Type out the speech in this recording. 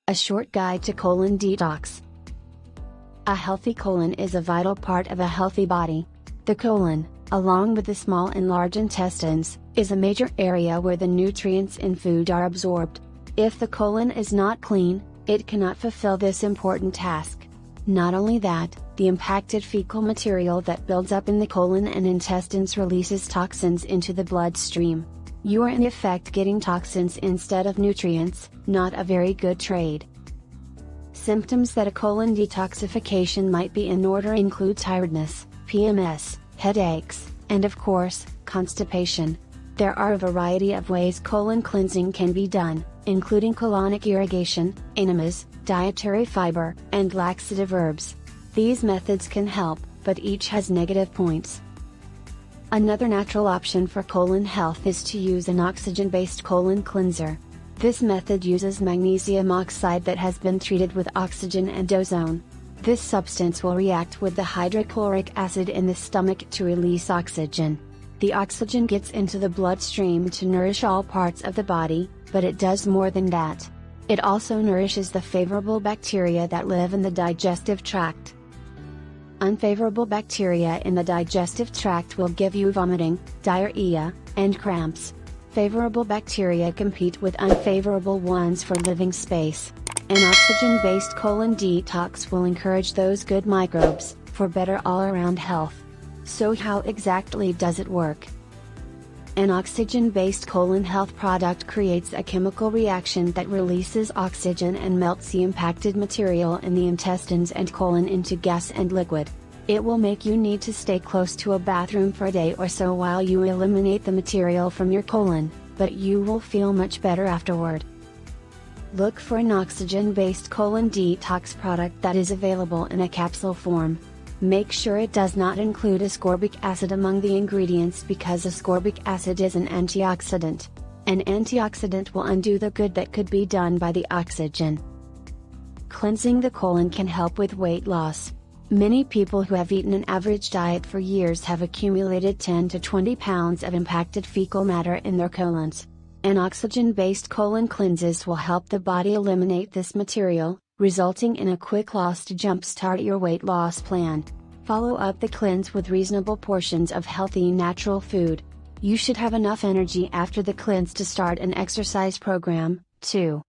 A short guide to colon detox. A healthy colon is a vital part of a healthy body. The colon, along with the small and large intestines, is a major area where the nutrients in food are absorbed. If the colon is not clean, it cannot fulfill this important task. Not only that, the impacted fecal material that builds up in the colon and intestines releases toxins into the bloodstream. You are in effect getting toxins instead of nutrients, not a very good trade. Symptoms that a colon detoxification might be in order include tiredness, PMS, headaches, and of course, constipation. There are a variety of ways colon cleansing can be done, including colonic irrigation, enemas, dietary fiber, and laxative herbs. These methods can help, but each has negative points. Another natural option for colon health is to use an oxygen-based colon cleanser. This method uses magnesium oxide that has been treated with oxygen and ozone. This substance will react with the hydrochloric acid in the stomach to release oxygen. The oxygen gets into the bloodstream to nourish all parts of the body, but it does more than that. It also nourishes the favorable bacteria that live in the digestive tract. Unfavorable bacteria in the digestive tract will give you vomiting, diarrhea, and cramps. Favorable bacteria compete with unfavorable ones for living space. An oxygen-based colon detox will encourage those good microbes, for better all-around health. So how exactly does it work? An oxygen-based colon health product creates a chemical reaction that releases oxygen and melts the impacted material in the intestines and colon into gas and liquid. It will make you need to stay close to a bathroom for a day or so while you eliminate the material from your colon, but you will feel much better afterward. Look for an oxygen-based colon detox product that is available in a capsule form. Make sure it does not include ascorbic acid among the ingredients because ascorbic acid is an antioxidant. An antioxidant will undo the good that could be done by the oxygen. Cleansing the colon can help with weight loss. Many people who have eaten an average diet for years have accumulated 10 to 20 pounds of impacted fecal matter in their colons. An oxygen-based colon cleanses will help the body eliminate this material, resulting in a quick loss to jumpstart your weight loss plan. Follow up the cleanse with reasonable portions of healthy natural food. You should have enough energy after the cleanse to start an exercise program, too.